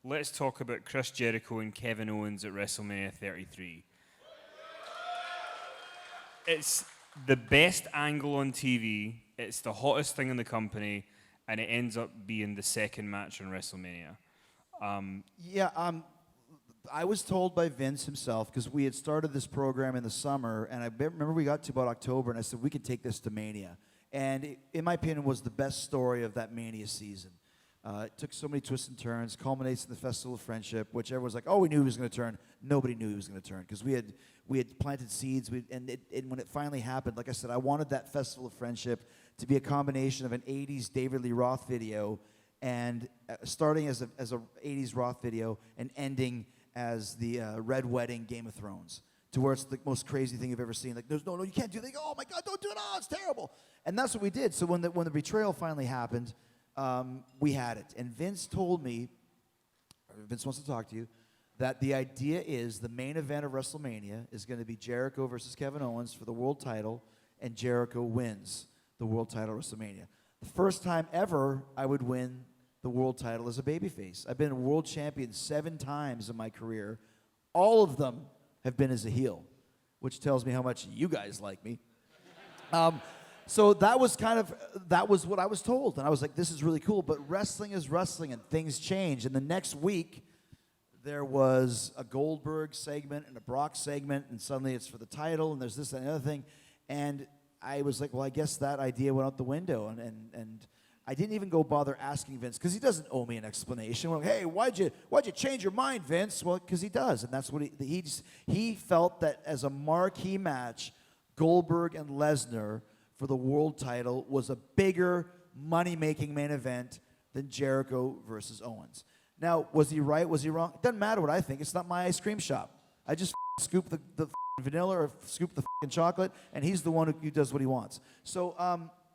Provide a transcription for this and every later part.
let's talk about Chris Jericho and Kevin Owens at WrestleMania 33. It's the best angle on TV. It's the hottest thing in the company, and it ends up being the second match on WrestleMania. I was told by Vince himself, because we had started this program in the summer, and I remember we got to about October, and I said, we could take this to Mania. And it, in my opinion, was the best story of that Mania season. It took so many twists and turns, culminates in the Festival of Friendship, which everyone's like, oh, we knew he was going to turn. Nobody knew he was going to turn, because we had planted seeds, and when it finally happened, like I said, I wanted that Festival of Friendship to be a combination of an 80s David Lee Roth video, and starting as a 80s Roth video, and ending as the Red Wedding Game of Thrones, to where it's the most crazy thing you've ever seen. Like, no, you can't do that. Oh, my God, don't do it. Oh, it's terrible. And that's what we did. So when the betrayal finally happened, we had it. And Vince told me, Vince wants to talk to you, that the idea is the main event of WrestleMania is going to be Jericho versus Kevin Owens for the world title, and Jericho wins the world title at WrestleMania. The first time ever I would win the world title as a babyface. I've been a world champion 7 times in my career. All of them have been as a heel, which tells me how much you guys like me. So that was what I was told, and I was like, this is really cool, but wrestling is wrestling, and things change. And the next week, there was a Goldberg segment and a Brock segment, and suddenly it's for the title, and there's this and the other thing, and I was like, well, I guess that idea went out the window, and I didn't even go bother asking Vince, because he doesn't owe me an explanation. We're like, hey, why'd you change your mind, Vince? Well, because he does, and that's what he felt that as a marquee match, Goldberg and Lesnar for the world title was a bigger money-making main event than Jericho versus Owens. Now, was he right? Was he wrong? It doesn't matter what I think. It's not my ice cream shop. I just scoop the vanilla or scoop the chocolate, and he's the one who does what he wants. So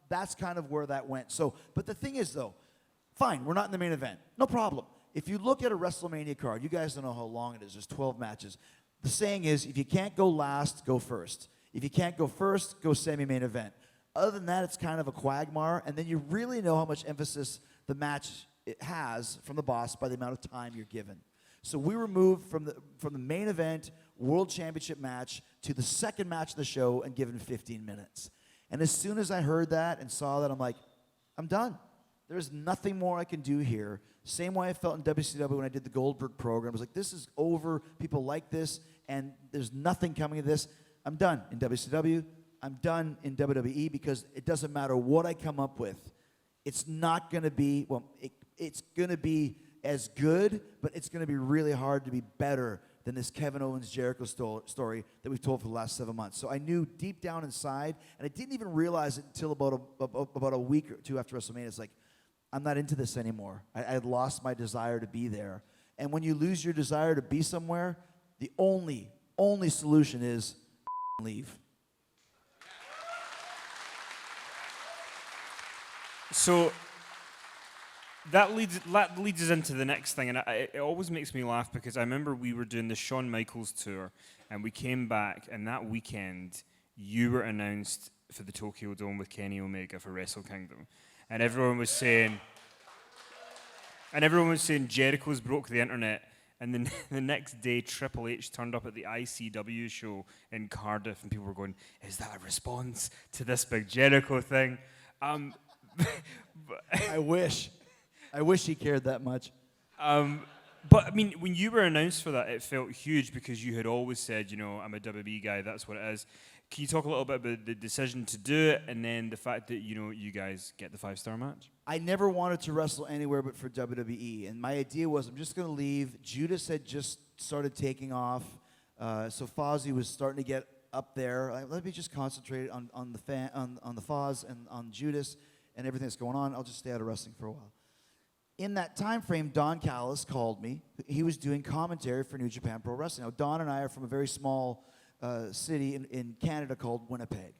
that's kind of where that went. So, but the thing is, though, fine, we're not in the main event. No problem. If you look at a WrestleMania card, you guys don't know how long it is. There's 12 matches. The saying is, if you can't go last, go first. If you can't go first, go semi-main event. Other than that, it's kind of a quagmire, and then you really know how much emphasis the match it has from the boss by the amount of time you're given. So we were moved from the main event, world championship match, to the second match of the show and given 15 minutes. And as soon as I heard that and saw that, I'm like, I'm done. There's nothing more I can do here. Same way I felt in WCW when I did the Goldberg program. I was like, this is over. People like this, and there's nothing coming of this. I'm done in WCW. I'm done in WWE, because it doesn't matter what I come up with. It's not going to be, well, it's going to be as good, but it's going to be really hard to be better than this Kevin Owens Jericho story that we've told for the last 7 months. So I knew deep down inside, and I didn't even realize it until about a week or two after WrestleMania. It's like, I'm not into this anymore. I had lost my desire to be there. And when you lose your desire to be somewhere, the only solution is leave. So that leads us into the next thing, and it always makes me laugh, because I remember we were doing the Shawn Michaels tour, and we came back, and that weekend you were announced for the Tokyo Dome with Kenny Omega for Wrestle Kingdom, and everyone was saying Jericho's broke the internet. And then the next day, Triple H turned up at the ICW show in Cardiff, and people were going, is that a response to this big Jericho thing? I wish he cared that much. But, I mean, when you were announced for that, it felt huge, because you had always said, I'm a WWE guy, that's what it is. Can you talk a little bit about the decision to do it, and then the fact that, you guys get the 5-star match? I never wanted to wrestle anywhere but for WWE, and my idea was, I'm just going to leave. Judas had just started taking off, so Fozzy was starting to get up there. Let me just concentrate on the Foz and on Judas and everything that's going on. I'll just stay out of wrestling for a while. In that time frame, Don Callis called me. He was doing commentary for New Japan Pro Wrestling. Now, Don and I are from a very small city in Canada called Winnipeg.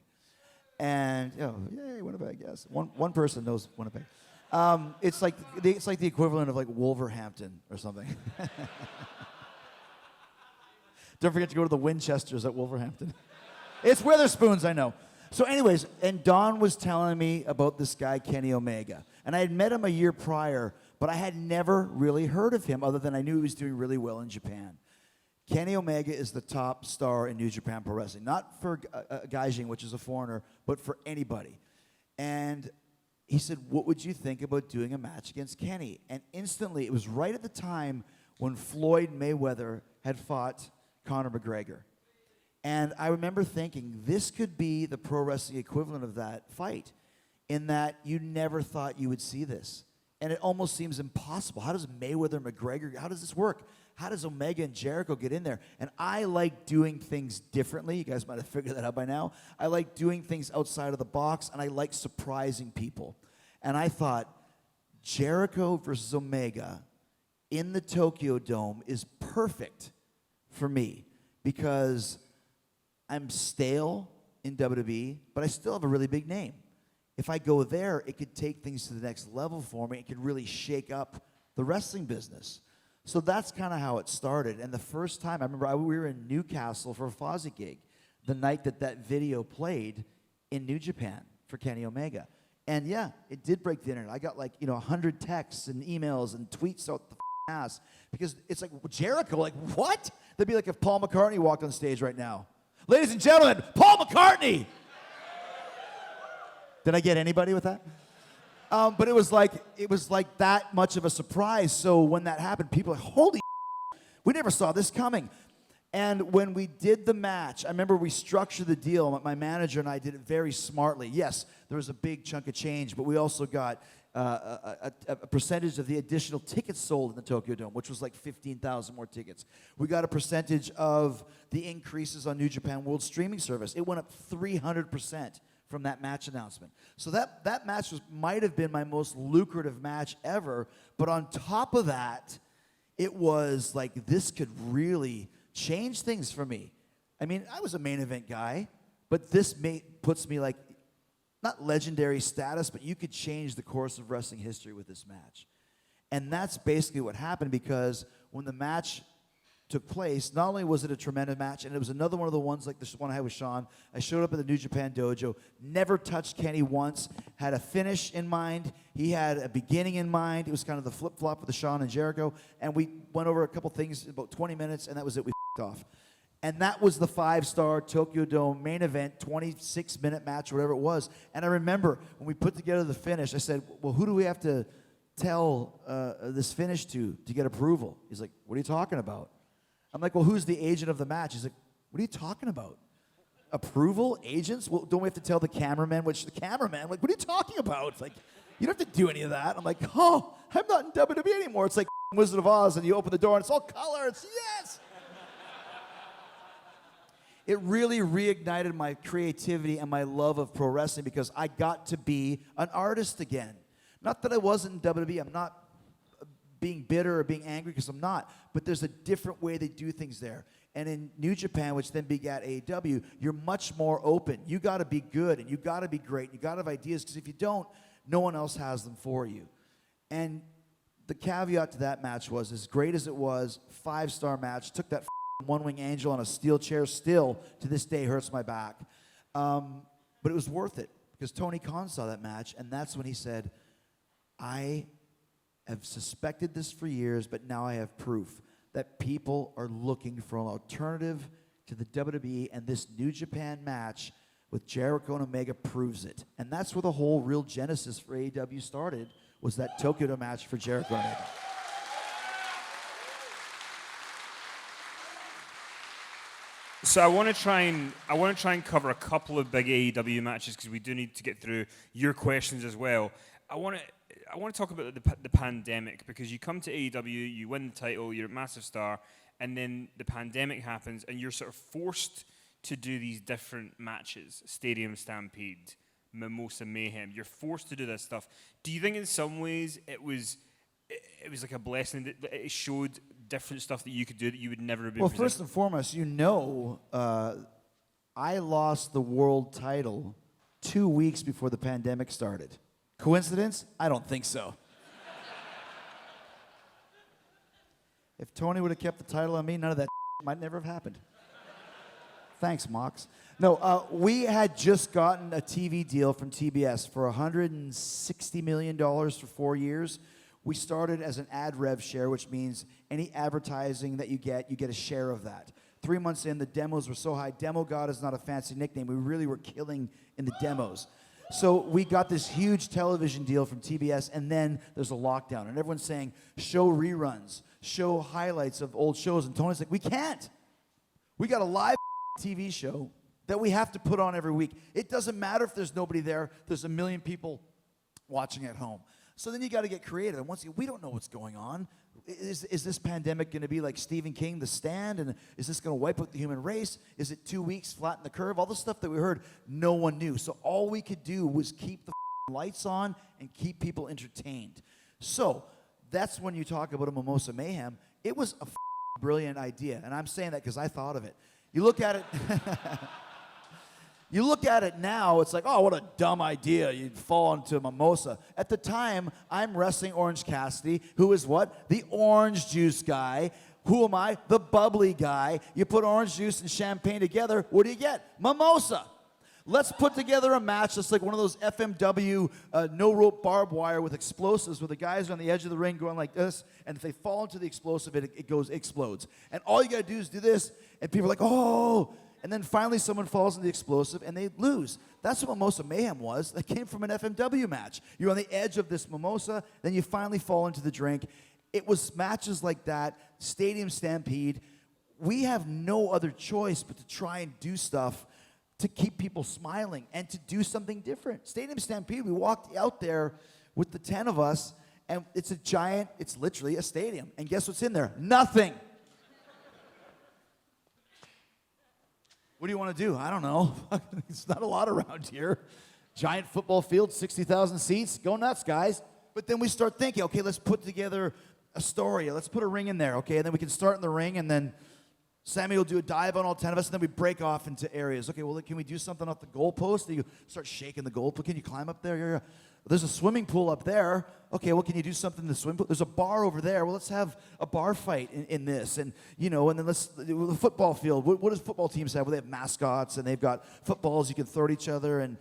And, yay, Winnipeg, yes. One person knows Winnipeg. It's like the equivalent of like Wolverhampton or something. Don't forget to go to the Winchesters at Wolverhampton. It's Witherspoons, I know. So anyways, and Don was telling me about this guy, Kenny Omega. And I had met him a year prior, but I had never really heard of him other than I knew he was doing really well in Japan. Kenny Omega is the top star in New Japan Pro Wrestling, not for Gaijin, which is a foreigner, but for anybody. And he said, what would you think about doing a match against Kenny? And instantly, it was right at the time when Floyd Mayweather had fought Conor McGregor. And I remember thinking, this could be the pro wrestling equivalent of that fight, in that you never thought you would see this. And it almost seems impossible. How does Mayweather and McGregor, how does this work? How does Omega and Jericho get in there? And I like doing things differently. You guys might have figured that out by now. I like doing things outside of the box, and I like surprising people. And I thought, Jericho versus Omega in the Tokyo Dome is perfect for me because I'm stale in WWE, but I still have a really big name. If I go there, it could take things to the next level for me. It could really shake up the wrestling business. So that's kind of how it started. And the first time, I remember we were in Newcastle for a Fozzy gig the night that video played in New Japan for Kenny Omega. And yeah, it did break the internet. I got 100 texts and emails and tweets out the ass because it's like, Jericho, like what? That'd be like if Paul McCartney walked on stage right now. Ladies and gentlemen, Paul McCartney! Did I get anybody with that? But it was like that much of a surprise. So when that happened, people were like, holy we never saw this coming. And when we did the match, I remember we structured the deal. My manager and I did it very smartly. Yes, there was a big chunk of change, but we also got a percentage of the additional tickets sold in the Tokyo Dome, which was like 15,000 more tickets. We got a percentage of the increases on New Japan World Streaming Service. It went up 300% from that match announcement. So that match might have been my most lucrative match ever, but on top of that, it was like this could really change things for me. I mean, I was a main event guy, but this puts me like, not legendary status, but you could change the course of wrestling history with this match. And that's basically what happened because when the match took place, not only was it a tremendous match, and it was another one of the ones like this one I had with Sean. I showed up at the New Japan Dojo, never touched Kenny once, had a finish in mind. He had a beginning in mind. It was kind of the flip-flop with the Sean and Jericho, and we went over a couple things in about 20 minutes, and that was it. We off. And that was the 5-star Tokyo Dome main event, 26-minute match, whatever it was. And I remember when we put together the finish, I said, well, who do we have to tell this finish to get approval? He's like, what are you talking about? I'm like, well, who's the agent of the match? He's like, what are you talking about? Approval? Agents? Well, don't we have to tell the cameraman? Which the cameraman, like, what are you talking about? It's like, you don't have to do any of that. I'm like, oh, I'm not in WWE anymore. It's like Wizard of Oz, and you open the door, and it's all color. It's yes! It really reignited my creativity and my love of pro wrestling because I got to be an artist again. Not that I wasn't in WWE. I'm not being bitter or being angry because I'm not, but there's a different way they do things there. And in New Japan, which then begat AEW, you're much more open. You got to be good, and you got to be great, and you got to have ideas because if you don't, no one else has them for you. And the caveat to that match was, as great as it was, 5-star match, took that one-wing angel on a steel chair, still to this day hurts my back. But it was worth it because Tony Khan saw that match, and that's when he said, I have suspected this for years, but now I have proof that people are looking for an alternative to the WWE, and this New Japan match with Jericho and Omega proves it. And that's where the whole real genesis for AEW started, was that Tokyo Dome match for Jericho and Omega. So I want to try and cover a couple of big AEW matches because we do need to get through your questions as well. I want to talk about the pandemic because you come to AEW, you win the title, you're a massive star, and then the pandemic happens and you're sort of forced to do these different matches, Stadium Stampede, Mimosa Mayhem. You're forced to do this stuff. Do you think in some ways it was like a blessing that it showed different stuff that you could do that you would never have been presented? First and foremost, I lost the world title 2 weeks before the pandemic started. Coincidence? I don't think so. If Tony would have kept the title on me, none of that might never have happened. Thanks, Mox. No, we had just gotten a TV deal from TBS for $160 million for 4 years. We started as an ad rev share, which means any advertising that you get a share of that. 3 months in, the demos were so high. Demo God is not a fancy nickname. We really were killing in the demos. So we got this huge television deal from TBS, and then there's a lockdown. And everyone's saying, show reruns, show highlights of old shows. And Tony's like, we can't. We got a live TV show that we have to put on every week. It doesn't matter if there's nobody there. There's a million people watching at home. So then you got to get creative. And once we don't know what's going on. Is this pandemic going to be like Stephen King, The Stand? And is this going to wipe out the human race? Is it 2 weeks, flatten the curve? All the stuff that we heard, no one knew. So all we could do was keep the lights on and keep people entertained. So that's when you talk about a Mimosa Mayhem. It was a brilliant idea. And I'm saying that because I thought of it. You look at it... You look at it now, it's like, oh, what a dumb idea. You'd fall into a mimosa. At the time, I'm wrestling Orange Cassidy, who is what? The orange juice guy. Who am I? The bubbly guy. You put orange juice and champagne together, what do you get? Mimosa. Let's put together a match that's like one of those FMW no-rope barbed wire with explosives where the guys are on the edge of the ring going like this, and if they fall into the explosive, it explodes. And all you got to do is do this, and people are like, oh... And then finally someone falls in the explosive and they lose. That's what Mimosa Mayhem was. That came from an FMW match. You're on the edge of this mimosa, then you finally fall into the drink. It was matches like that, Stadium Stampede. We have no other choice but to try and do stuff to keep people smiling and to do something different. Stadium Stampede, we walked out there with the 10 of us, and it's literally a stadium. And guess what's in there? Nothing. What do you want to do? I don't know. It's not a lot around here. Giant football field, 60,000 seats. Go nuts, guys. But then we start thinking, okay, let's put together a story. Let's put a ring in there, okay? And then we can start in the ring, and then Sammy will do a dive on all 10 of us, and then we break off into areas. Okay, well, can we do something off the goalpost? You start shaking the goalpost. Can you climb up there? Yeah. There's a swimming pool up there. Okay, well, can you do something in the swimming pool? There's a bar over there. Well, let's have a bar fight in this. And, and then the football field. What does football teams have? Well, they have mascots, and they've got footballs you can throw at each other. And,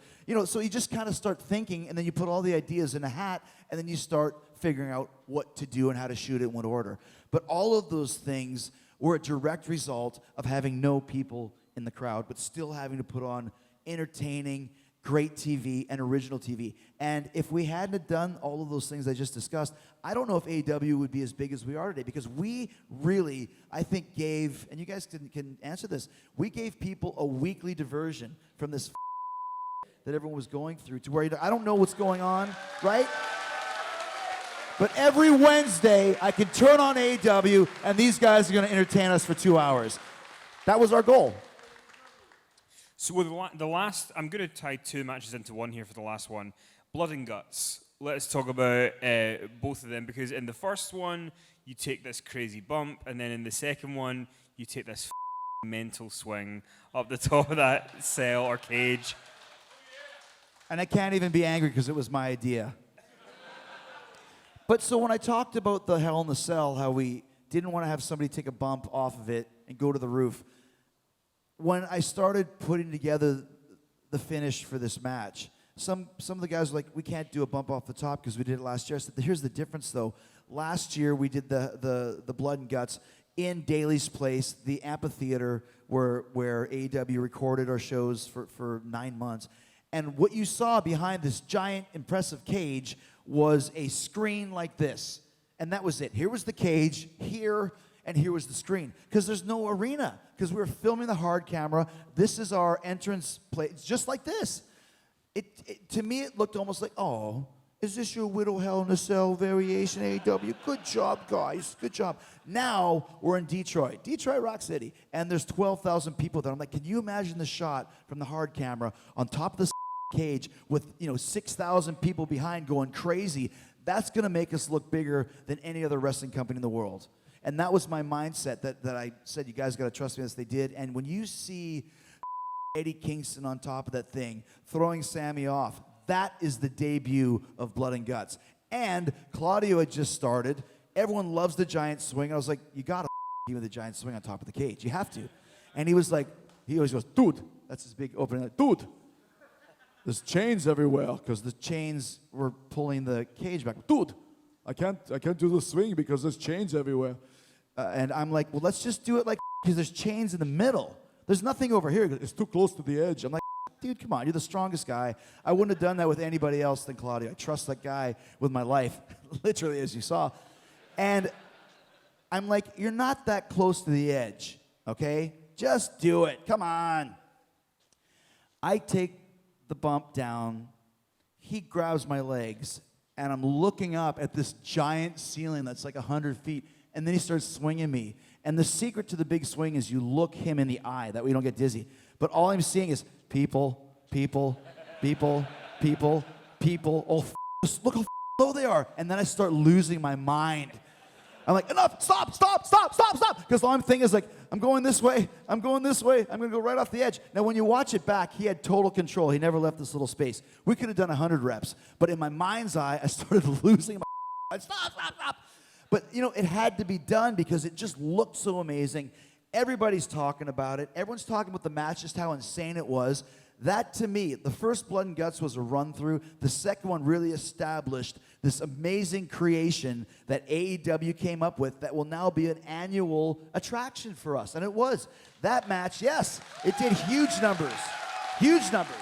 so you just kind of start thinking, and then you put all the ideas in a hat, and then you start figuring out what to do and how to shoot it in what order. But all of those things were a direct result of having no people in the crowd, but still having to put on entertaining, great TV and original TV. And if we hadn't done all of those things I just discussed, I don't know if AEW would be as big as we are today, because we really, I think, gave, and you guys can answer this, we gave people a weekly diversion from this that everyone was going through to where I don't know what's going on, right? But every Wednesday, I can turn on AEW, and these guys are going to entertain us for 2 hours. That was our goal. So with the last, I'm going to tie two matches into one here for the last one. Blood and Guts. Let's talk about both of them, because in the first one, you take this crazy bump, and then in the second one, you take this mental swing up the top of that cell or cage. And I can't even be angry because it was my idea. But so when I talked about the Hell in the Cell, how we didn't want to have somebody take a bump off of it and go to the roof, when I started putting together the finish for this match, some of the guys were like, we can't do a bump off the top because we did it last year. I said, here's the difference, though. Last year, we did the Blood and Guts in Daly's Place, the amphitheater where AEW recorded our shows for 9 months. And what you saw behind this giant, impressive cage was a screen like this. And that was it. Here was the cage, here, and here was the screen. Because there's no arena. Because we were filming the hard camera. This is our entrance place. It's just like this. To me, it looked almost like, oh, is this your Widow Hell in a Cell variation, AEW? Good job, guys. Good job. Now, we're in Detroit. Detroit, Rock City. And there's 12,000 people there. I'm like, can you imagine the shot from the hard camera on top of this cage with 6,000 people behind going crazy? That's going to make us look bigger than any other wrestling company in the world. And that was my mindset that I said, you guys got to trust me, as they did. And when you see Eddie Kingston on top of that thing, throwing Sammy off, that is the debut of Blood and Guts. And Claudio had just started. Everyone loves the giant swing. I was like, you got to give me the giant swing on top of the cage. You have to. And he was like, he always goes, dude. That's his big opening. Like, dude, there's chains everywhere, because the chains were pulling the cage back. Dude, I can't do the swing because there's chains everywhere. And I'm like, well, let's just do it like because there's chains in the middle. There's nothing over here. It's too close to the edge. I'm like, dude, come on. You're the strongest guy. I wouldn't have done that with anybody else than Claudio. I trust that guy with my life, literally, as you saw. And I'm like, you're not that close to the edge, okay? Just do it. Come on. I take the bump down. He grabs my legs, and I'm looking up at this giant ceiling that's like 100 feet, and then he starts swinging me. And the secret to the big swing is you look him in the eye, that way you don't get dizzy. But all I'm seeing is people, people, people, people, people. Oh, look how low they are. And then I start losing my mind. I'm like, enough, stop, stop, stop, stop, stop. Because all I'm thinking is like, I'm going this way, I'm going this way, I'm going to go right off the edge. Now, when you watch it back, he had total control. He never left this little space. We could have done 100 reps. But in my mind's eye, I started losing my stop, stop, stop. But, you know, it had to be done because it just looked so amazing. Everybody's talking about it. Everyone's talking about the match, just how insane it was. That, to me, the first Blood and Guts was a run-through. The second one really established this amazing creation that AEW came up with that will now be an annual attraction for us. And it was. That match, yes, it did huge numbers. Huge numbers.